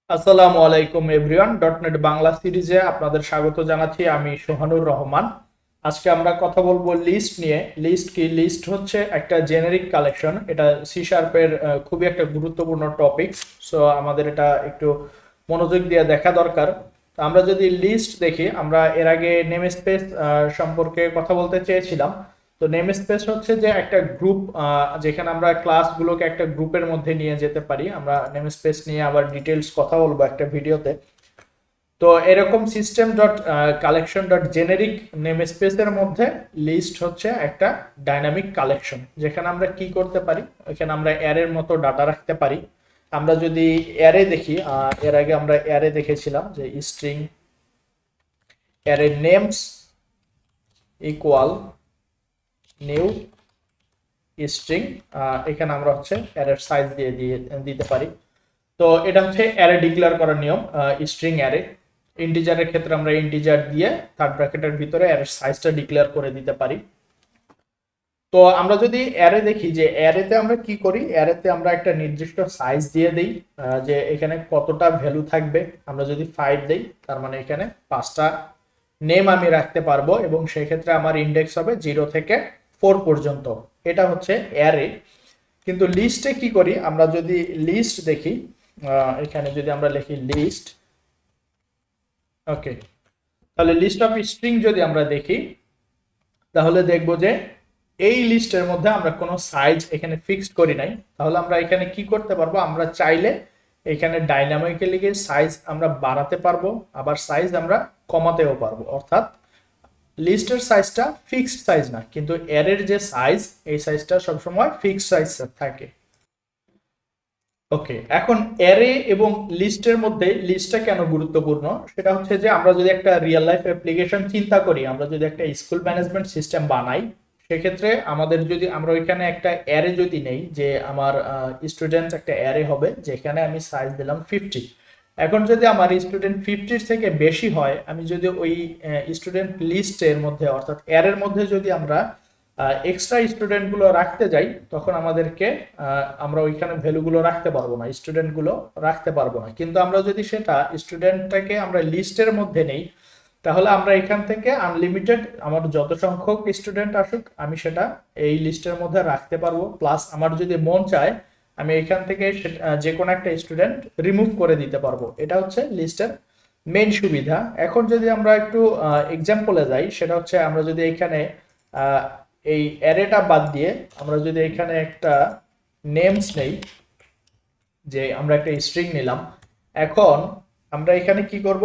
আসসালামু আলাইকুম এভরিওয়ান, ডটনেট বাংলা সিরিজে আপনাদের স্বাগত জানাচ্ছি। আমি সোহানুর রহমান। আজকে আমরা কথা বলবো লিস্ট নিয়ে। লিস্ট কি? লিস্ট হচ্ছে একটা জেনারিক কালেকশন। এটা সি শার্পের খুবই একটা গুরুত্বপূর্ণ টপিক। সো আমাদের এটা একটু মনোযোগ দিয়ে দেখা দরকার। তো আমরা যদি লিস্ট দেখি, আমরা এর আগে নেম স্পেস সম্পর্কে কথা বলতে চেয়েছিলাম। তো নেম স্পেস হচ্ছে যে একটা গ্রুপ, যেখানে আমরা ক্লাসগুলোকে একটা গ্রুপের মধ্যে নিয়ে যেতে পারি। আমরা নেম স্পেস নিয়ে আবার ডিটেলস কথা বলবো একটা ভিডিওতে। তো এরকম system dot collection dot generic name স্পেসের মধ্যে লিস্ট হচ্ছে একটা ডাইনামিক কালেকশন, যেখানে আমরা কি করতে পারি, এখানে আমরা অ্যারের মতো ডাটা রাখতে পারি। আমরা যদি অ্যারে দেখি, এর আগে আমরা অ্যারে দেখেছিলাম যে string array names equal new string. এখানে আমরা হচ্ছে অ্যারের সাইজ দিয়ে দিতে পারি। তো এটা হচ্ছে অ্যারে ডিক্লেয়ার করার নিয়ম। স্ট্রিং অ্যারে ইন্টিজারের ক্ষেত্রে আমরা ইন্টিজার দিয়ে থার্ড ব্র্যাকেটের ভিতরে অ্যারের সাইজটা ডিক্লেয়ার করে দিতে পারি। তো আমরা যদি অ্যারে দেখি, যে অ্যারেতে আমরা কি করি, অ্যারেতে আমরা একটা নির্দিষ্ট সাইজ দিয়ে দিই, যে এখানে কতটা ভ্যালু থাকবে। আমরা যদি 5 দেই, তার মানে এখানে 5টা নেম আমি রাখতে পারবো, এবং সেই ক্ষেত্রে আমার ইন্ডেক্স হবে 0 থেকে 4 পর্যন্ত। এটা হচ্ছে অ্যারে। কিন্তু লিস্টে কি করি, আমরা যদি লিস্ট দেখি, এখানে যদি আমরা লিখি লিস্ট, ওকে, তাহলে লিস্ট অফ স্ট্রিং যদি আমরা দেখি, তাহলে দেখব যে এই লিস্টের মধ্যে আমরা কোনো সাইজ এখানে ফিক্সড করি নাই। তাহলে আমরা এখানে কি করতে পারবো, আমরা চাইলে এখানে ডাইনামিক্যালি সাইজ আমরা বাড়াতে পারবো, আবার সাইজ আমরা কমাতেও পারবো। অর্থাৎ লিস্টের সাইজটা ফিক্সড সাইজ না, কিন্তু অ্যারের যে সাইজ, এই সাইজটা সবসময় ফিক্সড সাইজ থাকে। ওকে, এখন অ্যারে এবং লিস্টের মধ্যে লিস্টটা কেন গুরুত্বপূর্ণ, সেটা হচ্ছে যে আমরা যদি একটা রিয়েল লাইফ অ্যাপ্লিকেশন চিন্তা করি, আমরা যদি একটা স্কুল ম্যানেজমেন্ট সিস্টেম বানাই, সেক্ষেত্রে আমাদের যদি আমরা ওইখানে একটা অ্যারে যদি নেই, যে আমার স্টুডেন্ট একটা অ্যারে হবে যেখানে আমি সাইজ দিলাম 50। এখন যদি আমার স্টুডেন্ট 50 থেকে বেশি হয়, আমি যদি ওই স্টুডেন্ট লিস্টের মধ্যে অর্থাৎ অ্যারের মধ্যে যদি আমরা এক্সট্রা স্টুডেন্টগুলো রাখতে যাই, তখন আমাদেরকে আমরা ওইখানে ভ্যালুগুলো রাখতে পারবো না, স্টুডেন্টগুলো রাখতে পারবো না। কিন্তু আমরা যদি সেটা স্টুডেন্টটাকে আমরা লিস্টের মধ্যে নেই, তাহলে আমরা এখান থেকে আনলিমিটেড আমার যত সংখ্যক স্টুডেন্ট আসুক, আমি সেটা এই লিস্টের মধ্যে রাখতে পারবো। প্লাস আমার যদি মন চায়, আমি এখান থেকে যে কোনো একটা স্টুডেন্ট রিমুভ করে দিতে পারবো। এটা হচ্ছে লিস্টের মেইন সুবিধা। এখন যদি আমরা একটু এক্সাম্পলে যাই, সেটা হচ্ছে আমরা যদি এখানে এই অ্যারেটা বাদ দিয়ে আমরা যদি এখানে একটা নেমস নেই, যে আমরা একটা স্ট্রিং নিলাম, এখন আমরা এখানে কি করব,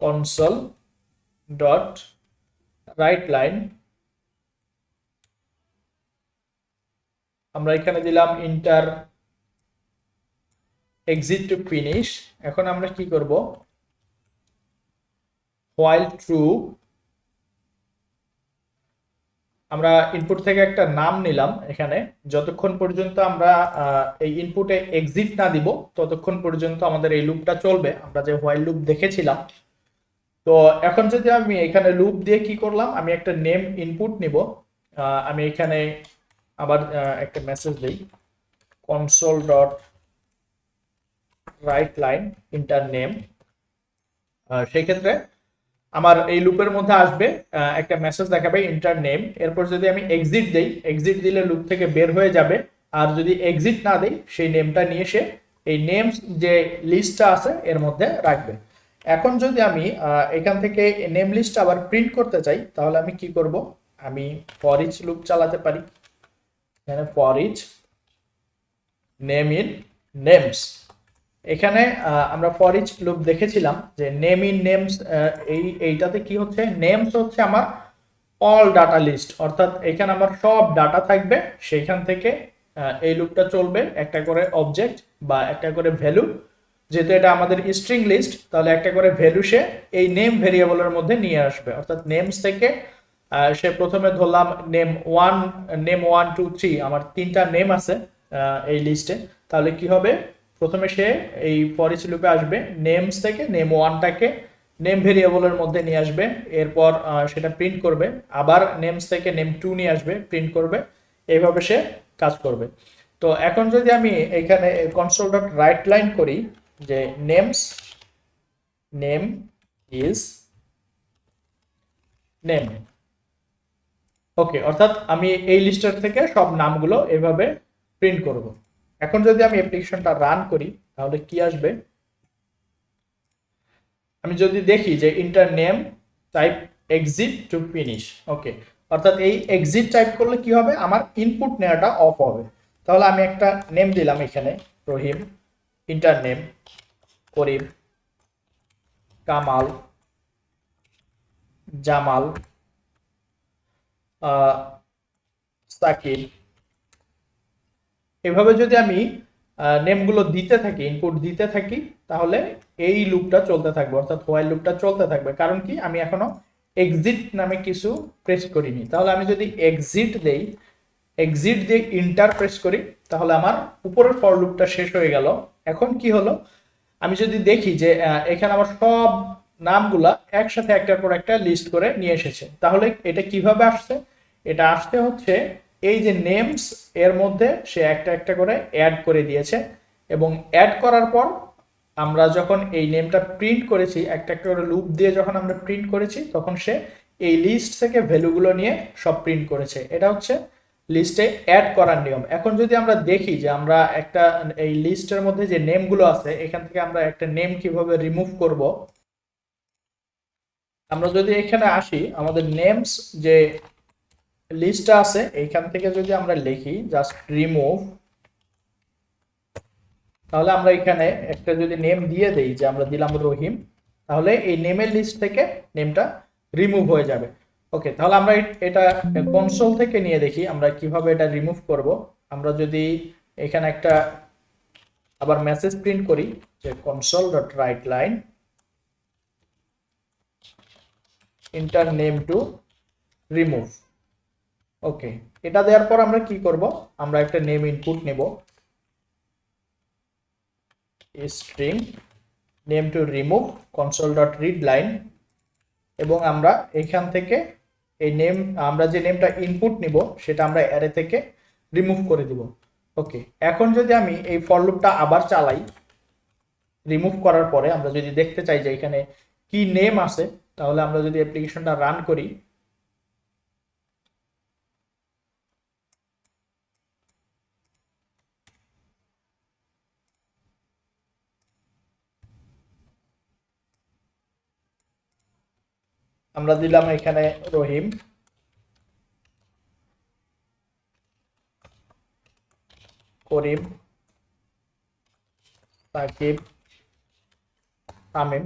কনসোল ডট রাইট লাইন, আমরা এখানে দিলাম ইন্টার এক্সিট টু ফিনিশ। এখন আমরা কি করব, হোয়াইল ট্রু, আমরা ইনপুট থেকে একটা নাম নিলাম এখানে, যতক্ষণ পর্যন্ত আমরা এই ইনপুটে এক্সিট না দিব, ততক্ষণ পর্যন্ত আমাদের এই লুপটা চলবে, আমরা যে হোয়াইল লুপ দেখেছিলাম। তো এখন যদি আমি এখানে লুপ দিয়ে কি করলাম, আমি একটা নেম ইনপুট নিব। আমি এখানে আবার একটা মেসেজ দিই, console dot write line enter name. সেই ক্ষেত্রে আমার এই লুপের মধ্যে আসবে একটা মেসেজ দেখাবে ইন্টার নেম। এরপর যদি আমি এক্সিট দেই, এক্সিট দিলে লুপ থেকে বের হয়ে যাবে। আর যদি এক্সিট না দেই, সেই নেমটা নিয়ে এসে এই নেমস যে লিস্টটা আছে এর মধ্যে রাখবে। এখন যদি আমি এখান থেকে নেম লিস্ট আবার প্রিন্ট করতে চাই, তাহলে আমি কি করব, আমি ফর ইচ লুপ চালাতে পারি। এখানে for each name in names, এখানে আমরা ফর ইচ লুপ দেখেছিলাম যে নেম ইন নেমস। এইটাতে কি হচ্ছে, নেমস হচ্ছে আমার অল ডাটা লিস্ট, অর্থাৎ এখানে আমার সব ডাটা থাকবে। সেইখান থেকে এই লুপটা চলবে, একটা করে অবজেক্ট বা একটা করে ভ্যালু। যেহেতু এটা আমাদের স্ট্রিং লিস্ট, তাহলে একটা করে ভ্যালু সে এই নেম ভেরিয়েবলের মধ্যে নিয়ে আসবে। অর্থাৎ নেমস থেকে সে প্রথমে ধরলাম নেম ওয়ান, নেম 1 2 3, আমার 3টা নেম আছে এই লিস্টে। তাহলে কি হবে, প্রথমে সে এই ফর ইচ লুপে আসবে, নেমস থেকে নেম ওয়ানটাকে নেম ভেরিয়েবলের মধ্যে নিয়ে আসবে, এরপর সেটা প্রিন্ট করবে। আবার নেমস থেকে নেম টু নিয়ে আসবে, প্রিন্ট করবে। এইভাবে সে কাজ করবে। তো এখন যদি আমি এখানে কনসোল ডট রাইট লাইন করি যে নেম ইজ নেম, ওকে, অর্থাৎ আমি এই লিস্টের থেকে সব নামগুলো এভাবে প্রিন্ট করব। এখন যদি আমি অ্যাপ্লিকেশনটা রান করি তাহলে কি আসবে, আমি যদি দেখি যে enter name type exit to finish, okay, অর্থাৎ এই এক্সিট টাইপ করলে কি হবে, আমার ইনপুট নেওয়াটা অফ হবে। তাহলে আমি একটা নেম দিলাম এখানে রহিম, ইন্টার নেম করিম, কামাল, জামাল, সাকিব, এভাবে যদি আমি নেমগুলো দিতে থাকি, ইনপুট দিতে থাকি, তাহলে এই লুপটা চলতে থাকবে, অর্থাৎ হোয়াইল লুপটা চলতে থাকবে। কারণ কি, আমি এখনো এক্সিট নামে কিছু প্রেস করিনি। তাহলে আমি যদি এক্সিট দেই, এক্সিট দিয়ে ইন্টার প্রেস করি, তাহলে আমার উপরের ফর লুপটা শেষ হয়ে গেল। এখন কি হলো, আমি যদি দেখি যে এখানে আমার সব নামগুলা একসাথে একটার পর একটা লিস্ট করে নিয়ে এসেছে, তাহলে এটা কিভাবে আসছে, এটা আসতে হচ্ছে এই যে নেমস এর মধ্যে সে একটা একটা করে অ্যাড করে দিয়েছে, এবং অ্যাড করার পর আমরা যখন এই নেমটা প্রিন্ট করেছি, একটা একটা করে লুপ দিয়ে যখন আমরা প্রিন্ট করেছি, তখন সে এই লিস্ট থেকে ভ্যালুগুলো নিয়ে সব প্রিন্ট করেছে। এটা হচ্ছে লিস্টে অ্যাড করার নিয়ম। এখন যদি আমরা দেখি যে আমরা একটা এই লিস্টের মধ্যে যে নেমগুলো আছে, এখান থেকে আমরা একটা নেম কিভাবে রিমুভ করব, আমরা যদি এখানে আসি, আমাদের নেমস যে লিস্টটা আছে এইখান থেকে যদি আমরা লিখি জাস্ট রিমুভ, তাহলে আমরা এখানে একটা যদি নেম দিয়ে দেই যে আমরা দিলাম রহিম, তাহলে এই নেমের লিস্ট থেকে নেমটা রিমুভ হয়ে যাবে। ওকে, তাহলে আমরা এটা কনসোল থেকে নিয়ে দেখি আমরা কিভাবে এটা রিমুভ করব। আমরা যদি এখানে একটা আবার মেসেজ প্রিন্ট করি যে console dot write line enter name to remove, okay, এটা দেওয়ার পর আমরা কি করব, আমরা একটা নেম ইনপুট নেব, string name to remove console dot read line, এবং আমরা এখান থেকে এই নেম, আমরা যে নেমটা ইনপুট নিব সেটা আমরা অ্যারে থেকে রিমুভ করে দিব। ওকে, এখন যদি আমি এই ফর লুপটা আবার চালাই, রিমুভ করার পরে আমরা যদি দেখতে চাই যে এখানে কি নেম আছে, তাহলে আমরা যদি অ্যাপ্লিকেশনটা রান করি, আমরা দিলাম এখানে রহিম, করিম, সাকিব, তামিম,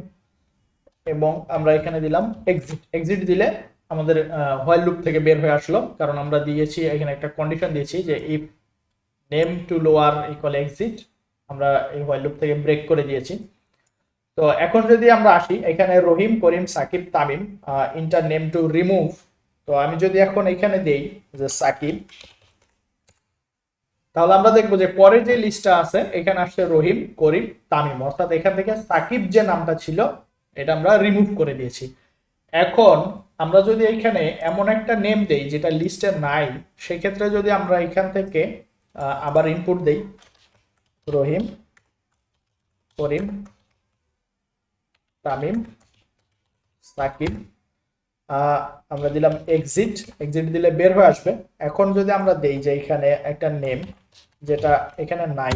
এবং আমরা এখানে দিলাম এক্সিট। এক্সিট দিলে আমাদের হোয়াইল লুপ থেকে বের হয়ে আসলো, কারণ আমরা দিয়েছি এখানে একটা কন্ডিশন দিয়েছি যে if name to lower equal exit, আমরা এই হোয়াইল লুপ থেকে ব্রেক করে দিয়েছি। তো এখন যদি আমরা আসি এখানে Rahim, Karim, Sakib, Tamim, enter name to remove, তো আমি যদি এখন এখানে দেই যে সাকিব, তাহলে আমরা দেখবো যে পরে যে লিস্টটা আছে এখানে আসছে রহিম, করিম, তামিম, অর্থাৎ এখান থেকে সাকিব যে নামটা ছিল এটা আমরা রিমুভ করে দিয়েছি। এখন আমরা যদি এখানে এমন একটা নেম দেই যেটা লিস্টে নাই, সেক্ষেত্রে যদি আমরা এখান থেকে আবার ইনপুট দেই রহিম, করিম, তামিম, সাকিব, আমরা দিলাম এক্সিট, এক্সিট দিলে বের হয়ে আসবে। এখন যদি আমরা দেই যে এখানে একটা নেম যেটা এখানে নাই,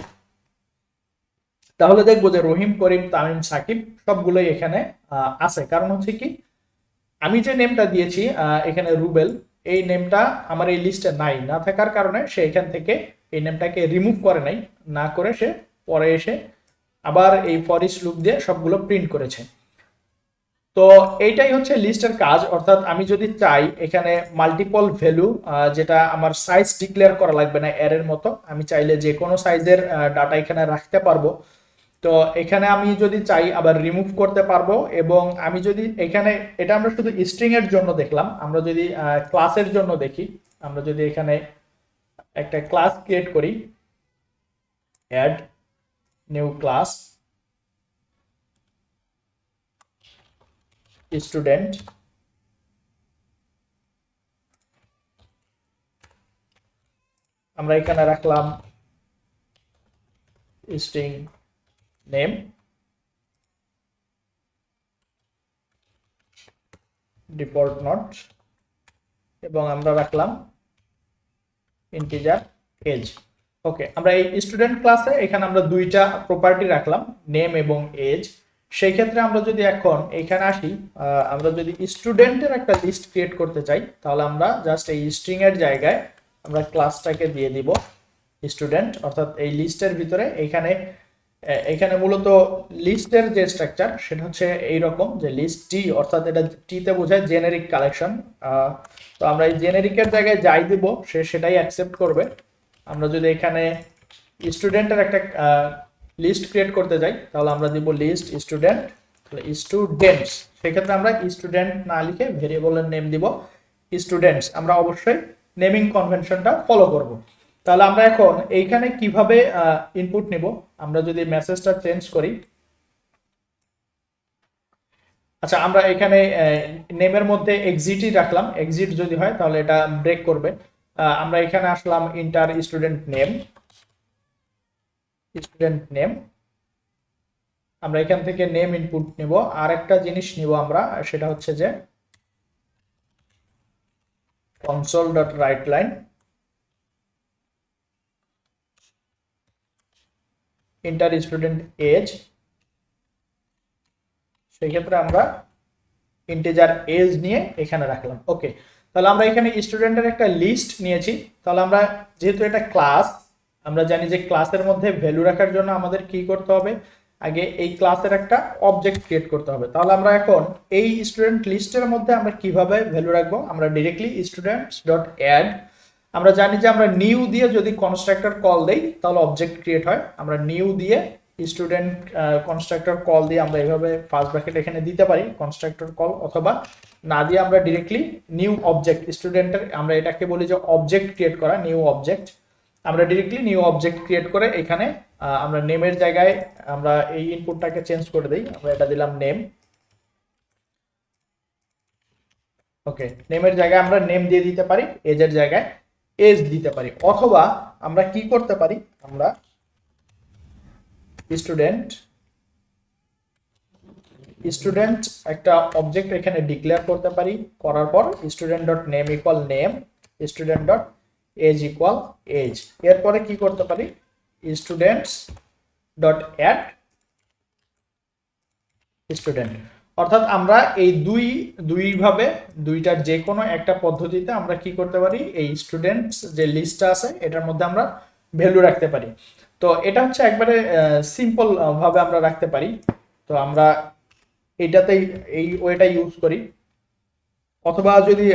তাহলে দেখবো যে রহিম, করিম, তামিম, সাকিব সবগুলোই এখানে আছে। কারণ হচ্ছে কি, আমি যে নেমটা দিয়েছি এখানে রুবেল, এই নেমটা আমার এই লিস্টে নাই, না থাকার কারণে সে এখান থেকে এই নেমটাকে রিমুভ করে নাই, না করে সে পরে এসে আবার এই ফর ইচ লুপ দিয়ে সবগুলো প্রিন্ট করেছে। তো এইটাই হচ্ছে লিস্টের কাজ, অর্থাৎ আমি যদি চাই এখানে মাল্টিপল ভ্যালু, যেটা আমার সাইজ ডিক্লেয়ার করা লাগবে না অ্যারের মতো, আমি চাইলে যে কোনো সাইজের ডাটা এখানে রাখতে পারবো। তো এখানে আমি যদি চাই আবার রিমুভ করতে পারবো, এবং আমি যদি এখানে, এটা আমরা শুধু স্ট্রিং এর জন্য দেখলাম, আমরা যদি ক্লাসের জন্য দেখি, আমরা যদি এখানে একটা ক্লাস ক্রিয়েট করি, অ্যাড নিউ ক্লাস স্টুডেন্ট, আমরা এখানে রাখলাম স্ট্রিং নেম ডিফল্ট নট এবং আমরা রাখলাম ইন্টিজার এজ। ওকে, আমরা এই স্টুডেন্ট ক্লাসে এখানে আমরা দুইটা প্রপার্টি রাখলাম, নেম এবং এজ। সেই ক্ষেত্রে আমরা যদি এখন এখানে আসি, আমরা যদি স্টুডেন্টের একটা লিস্ট ক্রিয়েট করতে চাই, তাহলে আমরা জাস্ট এই স্ট্রিং এর জায়গায় আমরা ক্লাসটাকে দিয়ে দিব স্টুডেন্ট, অর্থাৎ এই লিস্টের ভিতরে এখানে মূলত লিস্টের যে স্ট্রাকচার সেটা হচ্ছে এইরকম, যে লিস্ট টি, অর্থাৎ এটা টিতে বোঝায় জেনেরিক কালেকশন। তো আমরা এই জেনেরিকের জায়গায় যাই দিব, সে সেটাই অ্যাকসেপ্ট করবে। আমরা যদি এখানে স্টুডেন্টের একটা লিস্ট ক্রিয়েট করতে যাই, তাহলে আমরা দিব লিস্ট স্টুডেন্ট স্টুডেন্টস। সেক্ষেত্রে আমরা স্টুডেন্ট না লিখে ভেরিয়েবলের নেম দিব স্টুডেন্টস। আমরা অবশ্যই নেমিং কনভেনশনটা ফলো করব। তাহলে আমরা এখন এইখানে কিভাবে ইনপুট নিব, আমরা যদি মেসেজটা চেঞ্জ করি, আচ্ছা আমরা এখানে নেমের মধ্যে এক্সিটই রাখলাম, এক্সিট যদি হয় তাহলে এটা ব্রেক করবে। আমরা এখানে আসলাম ইন্টার স্টুডেন্ট নেম, আমরা এখান থেকে নেম ইনপুট নিব। আর একটা জিনিস নিব আমরা, সেটা হচ্ছে যে console.writeLine ইন্টার স্টুডেন্ট এজ। সেই ক্ষেত্রে আমরা ইন্টিজার এজ নিয়ে এখানে রাখলাম। ওকে, তাহলে আমরা এখানে স্টুডেন্টের একটা লিস্ট নিয়েছি। তাহলে আমরা যেহেতু এটা ক্লাস, আমরা জানি যে ক্লাসের মধ্যে ভ্যালু রাখার জন্য আমাদের কি করতে হবে, আগে এই ক্লাসের একটা অবজেক্ট ক্রিয়েট করতে হবে। তাহলে আমরা এখন এই স্টুডেন্ট লিস্টের মধ্যে আমরা কিভাবে ভ্যালু রাখবো, আমরা ডিরেক্টলি স্টুডেন্টস ডট অ্যাড, আমরা জানি যে আমরা নিউ দিয়ে যদি কনস্ট্রাক্টর কল দেই তাহলে অবজেক্ট ক্রিয়েট হয়। আমরা নিউ দিয়ে স্টুডেন্ট কনস্ট্রাক্টর কল দিয়ে আমরা এইভাবে ফার্স্ট ব্র্যাকেট এখানে দিতে পারি কনস্ট্রাক্টর কল, অথবা না দিয়ে আমরা ডিরেক্টলি নিউ অবজেক্ট স্টুডেন্টের, আমরা এটাকে বলি যে অবজেক্ট ক্রিয়েট করা, নিউ অবজেক্ট। আমরা ডিরেক্টলি নিউ অবজেক্ট ক্রিয়েট করে এখানে আমরা নেমের জায়গায় আমরা এই ইনপুটটাকে চেঞ্জ করে দেই, আমরা এটা দিলাম নেম। ওকে, নেমের জায়গায় আমরা নেম দিয়ে দিতে পারি, এজের জায়গায় এজ দিতে পারি, অথবা আমরা কি করতে পারি, আমরা স্টুডেন্ট একটা অবজেক্ট এখানে ডিক্লেয়ার করতে পারি, করার পর student dot name equal name, student dot age equal age. এরপরে কি করতে পারি, স্টুডেন্টস ডট অ্যাড স্টুডেন্ট। অর্থাৎ আমরা এই দুইভাবে দুইটার যে কোনো একটা পদ্ধতিতে আমরা কি করতে পারি, এই স্টুডেন্টস যে লিস্টটা আছে এটার মধ্যে আমরা ভ্যালু রাখতে পারি। তো এটা হচ্ছে একবারে সিম্পল ভাবে আমরা রাখতে পারি। তো আমরা এইটাতেই এই ওয়েটা ইউজ করি, অথবা যদি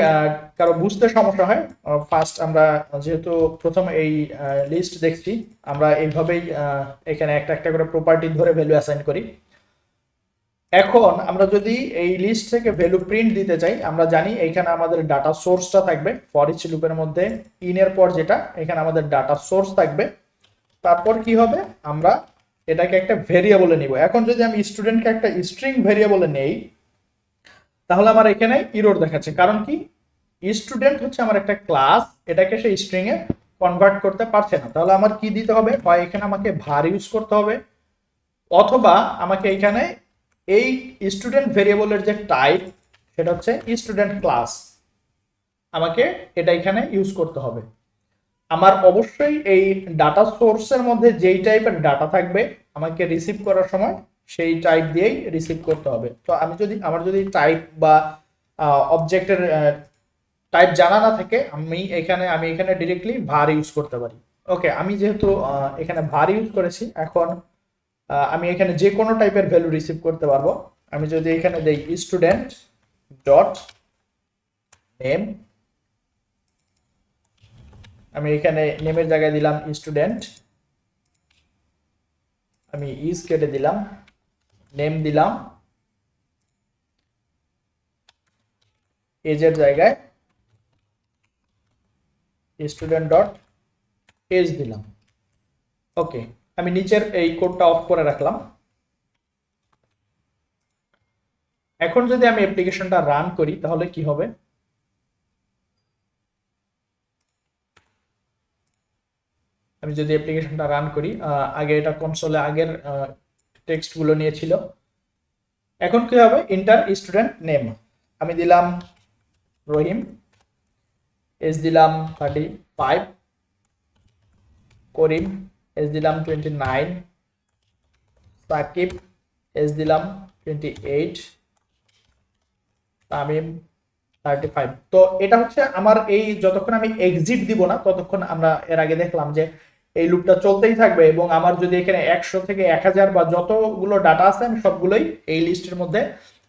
কারো বুঝতে সমস্যা হয়, ফার্স্ট আমরা যেহেতু প্রথম এই লিস্ট দেখছি, আমরা এইভাবেই এখানে একটা একটা করে প্রপার্টি ধরে ভ্যালু অ্যাসাইন করি। এখন আমরা যদি এই লিস্ট থেকে ভ্যালু প্রিন্ট দিতে চাই, আমরা জানি এইখানে আমাদের ডাটা সোর্সটা থাকবে ফর ইচ লুপের মধ্যে, ইনের পর যেটা এখানে আমাদের ডাটা সোর্স থাকবে। তারপর কি হবে, আমরা এটাকে একটা ভেরিয়েবলে নিব। এখন যদি আমি স্টুডেন্টকে একটা স্ট্রিং ভেরিয়েবলে নেই, তাহলে আমার এখানে ইরর দেখাচ্ছে, কারণ কি স্টুডেন্ট হচ্ছে আমার একটা ক্লাস, এটাকে সে স্ট্রিং এ কনভার্ট করতে পারছে না। তাহলে আমার কি দিতে হবে, হয় এখানে আমাকে var ইউজ করতে হবে, অথবা আমাকে এখানে এই স্টুডেন্ট ভেরিয়েবলের যে টাইপ সেটা হচ্ছে স্টুডেন্ট ক্লাস, আমাকে এটা এখানে ইউজ করতে হবে। আমার অবশ্যই এই ডাটা সোর্সের মধ্যে যেই টাইপের ডাটা থাকবে আমাকে রিসিভ করার সময় সেই টাইপ দিয়েই রিসিভ করতে হবে। তো আমার যদি টাইপ বা অবজেক্টের টাইপ জানা না থাকে, আমি এখানে ডিরেক্টলি var ইউজ করতে পারি। ওকে, আমি যেহেতু এখানে var ইউজ করেছি, এখন আমি এখানে যে কোনো টাইপের ভ্যালু রিসিভ করতে পারবো। আমি যদি এখানে দেই স্টুডেন্ট ডট নেম, আমি এখানে নেমের জায়গায় দিলাম স্টুডেন্ট, আমি ইজ কেটে দিলাম, নেম দিলাম, এজের জায়গায় স্টুডেন্ট ডট এজ দিলাম। ওকে, আমি নিচের এই কোডটা অফ করে রাখলাম। এখন যদি আমি অ্যাপ্লিকেশনটা রান করি তাহলে কি হবে, আমি যদি অ্যাপ্লিকেশনটা রান করি, আগে এটা কনসোলে আগের টেক্সটগুলো নিয়েছিল। এখন কি হবে, ইন্টার স্টুডেন্ট নেম, আমি দিলাম রহিম, এজ দিলাম 35, করিম এজ দিলাম 29, সাকিব এজ দিলাম 28, তামিম 35। তো এটা হচ্ছে আমার এই যতক্ষণ আমি এক্সিট দিব না ততক্ষণ আমরা এর আগে দেখলাম যে এই লুপটা চলতেই থাকবে, এবং আমার যদি এখানে 100 থেকে 1000 বা যতগুলো ডাটা আছে আমি সবগুলোই এই লিস্টের মধ্যে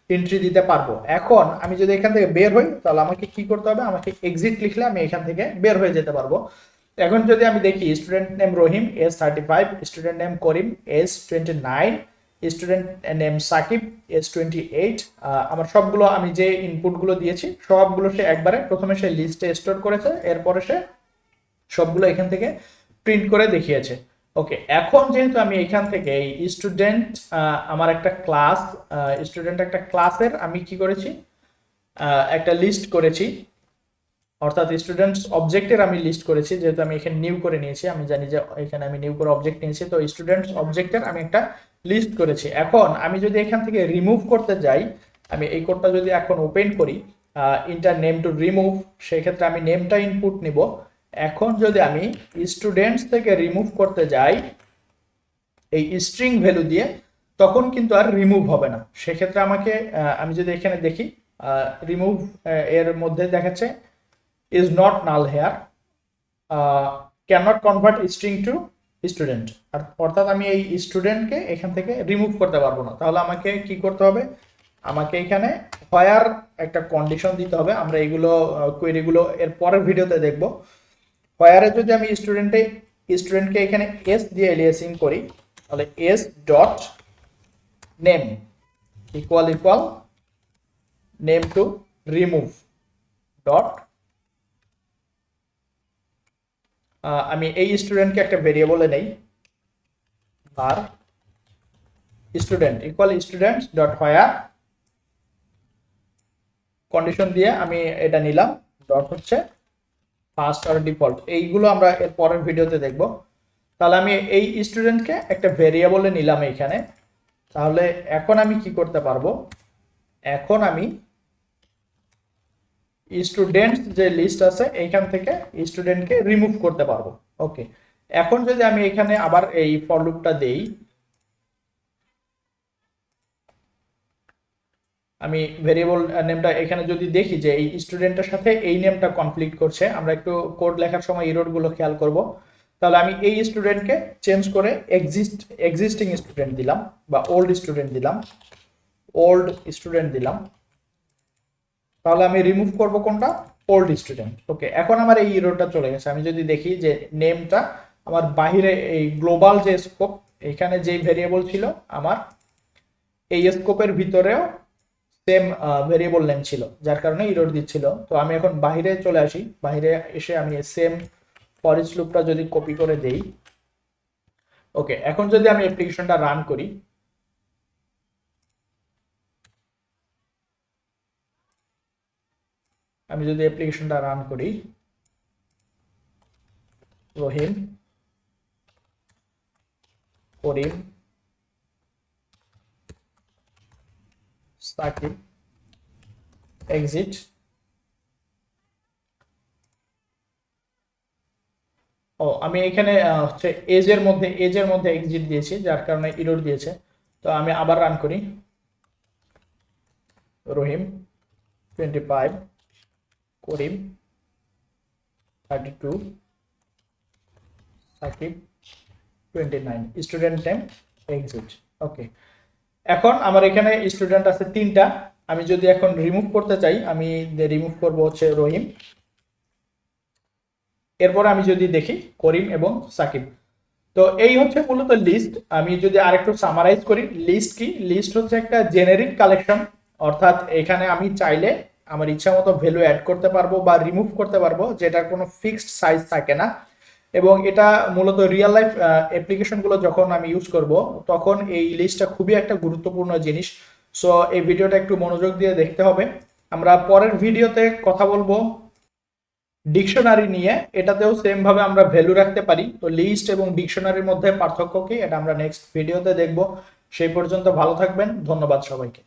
এন্ট্রি দিতে পারবো। এখন আমি যদি এখান থেকে বের হই তাহলে আমাকে কি করতে হবে, আমাকে এক্সিট লিখলে আমি এখান থেকে বের হয়ে যেতে পারবো। এখন যদি আমি দেখি student name Rahim age 35, student name Karim age 29, student name Sakib age 28, আমার সবগুলো আমি যে ইনপুটগুলো দিয়েছি সবগুলো সে একবারে প্রথমে সে লিস্টে স্টোর করেছে, এরপরে সে সবগুলো এখান থেকে প্রিন্ট করে দেখিয়েছে। ওকে, এখন যেহেতু আমি এখান থেকে এই স্টুডেন্ট আমার একটা ক্লাস, স্টুডেন্ট একটা ক্লাসের আমি কি করেছি, একটা লিস্ট করেছি, অর্থাৎ স্টুডেন্টস অবজেক্টের আমি লিস্ট করেছি, যেহেতু আমি এখানে নিউ করে নিয়েছি, আমি জানি যে এখানে আমি নিউ করে অবজেক্ট নিয়েছি, তো স্টুডেন্টস অবজেক্টের আমি একটা লিস্ট করেছি। এখন আমি যদি এখান থেকে রিমুভ করতে যাই, আমি এই কোডটা যদি এখন ওপেন করি, ইন্টার নেম টু রিমুভ, সেক্ষেত্রে আমি নেমটা ইনপুট নিব। এখন যদি আমি স্টুডেন্টস থেকে রিমুভ করতে যাই এই স্ট্রিং ভ্যালু দিয়ে, তখন কিন্তু আর রিমুভ হবে না। সেক্ষেত্রে আমাকে আমি যদি এখানে দেখি রিমুভ এর মধ্যে দেখাচ্ছে is not null here, cannot convert string to student, অর্থাৎ আমি এই স্টুডেন্টকে এখান থেকে রিমুভ করতে পারবো না। তাহলে আমাকে কি করতে হবে, আমাকে এখানে হোয়ার একটা কন্ডিশন দিতে হবে। আমরা এগুলো কোয়েরিগুলো এর পরের ভিডিওতে দেখব। হোয়ারে যদি আমি স্টুডেন্টকে এখানে এস দিয়ে এলিয়াসিং করি, তাহলে S dot name equal name to remove dot, আমি এই স্টুডেন্টকে একটা ভেরিয়েবলে নেই, var student equal students dot where condition দিয়ে আমি এটা নিলাম, ডট হচ্ছে ফার্স্ট আর ডিফল্ট, এইগুলো আমরা এর পরের ভিডিওতে দেখব। তাহলে আমি এই স্টুডেন্টকে একটা ভেরিয়েবলে নিলাম এইখানে। তাহলে এখন আমি কি করতে পারবো, এখন আমি স্টুডেন্টস যে লিস্ট আছে এইখান থেকে স্টুডেন্টকে রিমুভ করতে পারবো। ওকে, এখন যদি আমি এখানে আবার এই ফর লুপটা দেই, আমি ভেরিয়েবল নেমটা এখানে যদি দেখি যে এই স্টুডেন্টের সাথে এই নেমটা কনফ্লিক্ট করছে, আমরা একটু কোড লেখার সময় এরর গুলো খেয়াল করব। তাহলে আমি এই স্টুডেন্টকে চেঞ্জ করে এক্সিস্টিং স্টুডেন্ট দিলাম, বা ওল্ড স্টুডেন্ট দিলাম। তাহলে আমি রিমুভ করব কোনটা, ওল্ড স্টুডেন্ট। ওকে, এখন আমার এই এররটা চলে গেছে। আমি যদি দেখি যে নেমটা আমার বাহিরে এই গ্লোবাল যে স্কোপ, এখানে যে ভেরিয়েবল ছিল আমার এই স্কোপের ভিতরেও সেম ভেরিয়েবল নেম ছিল, যার কারণে এরর দিচ্ছিল। তো আমি এখন বাইরে চলে আসি, বাইরে এসে আমি সেম ফর ইচ লুপটা যদি কপি করে দেই। ওকে, এখন যদি আমি অ্যাপ্লিকেশনটা রান করি, আমি যদি অ্যাপ্লিকেশনটা রান করি, রহিম, করিম, সাকিব, এক্সিট, ও আমি এখানে হচ্ছে এজের মধ্যে এক্সিট দিয়েছি, যার কারণে এরর দিয়েছে। তো আমি আবার রান করি, রহিম 25, করিম 32, সাকিব 29, স্টুডেন্ট নেম এক্সিট। ওকে, এখন আমার এখানে স্টুডেন্ট আছে 3টা। আমি যদি এখন রিমুভ করতে চাই, আমি রিমুভ করব হচ্ছে রহিম, এরপর আমি যদি দেখি করিম এবং সাকিব। তো এই হচ্ছে মূলত লিস্ট। আমি যদি আরেকটু সামারাইজ করি, লিস্ট কি, লিস্ট হচ্ছে একটা জেনারিক কালেকশন, অর্থাৎ এখানে আমি চাইলে আমার ইচ্ছা মতো ভ্যালু অ্যাড করতে পারবো বা রিমুভ করতে পারবো, যেটার কোনো ফিক্সড সাইজ থাকে না। এবং এটা মূলত রিয়েল লাইফ অ্যাপ্লিকেশনগুলো যখন আমি ইউজ করব তখন এই লিস্টটা খুবই একটা গুরুত্বপূর্ণ জিনিস। সো এই ভিডিওটা একটু মনোযোগ দিয়ে দেখতে হবে। আমরা পরের ভিডিওতে কথা বলবো ডিকশনারি নিয়ে এটাতেও সেম ভাবে আমরা ভ্যালু রাখতে পারি। তো লিস্ট এবং ডিকশনারির মধ্যে পার্থক্য কি এটা আমরা নেক্সট ভিডিওতে দেখব। সেই পর্যন্ত ভালো থাকবেন, ধন্যবাদ সবাইকে।